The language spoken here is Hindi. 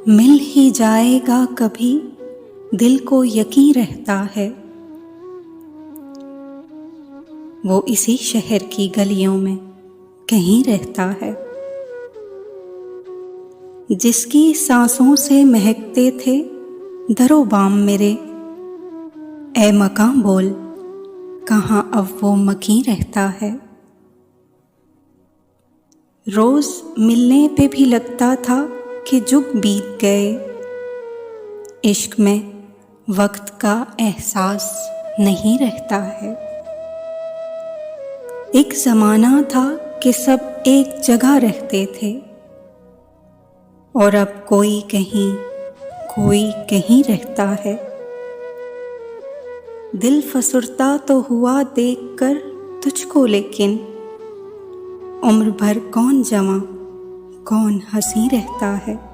मिल ही जाएगा कभी, दिल को यकीन रहता है। वो इसी शहर की गलियों में कहीं रहता है। जिसकी सांसों से महकते थे दरो बाम मेरे, ए मकां बोल कहाँ अब वो मकीन रहता है। रोज मिलने पे भी लगता था कि जुग बीत गए। इश्क में वक्त का एहसास नहीं रहता है। एक ज़माना था कि सब एक जगह रहते थे, और अब कोई कहीं रहता है। दिल फसुरता तो हुआ देखकर तुझको, लेकिन उम्र भर कौन जवां कौन हंसी रहता है।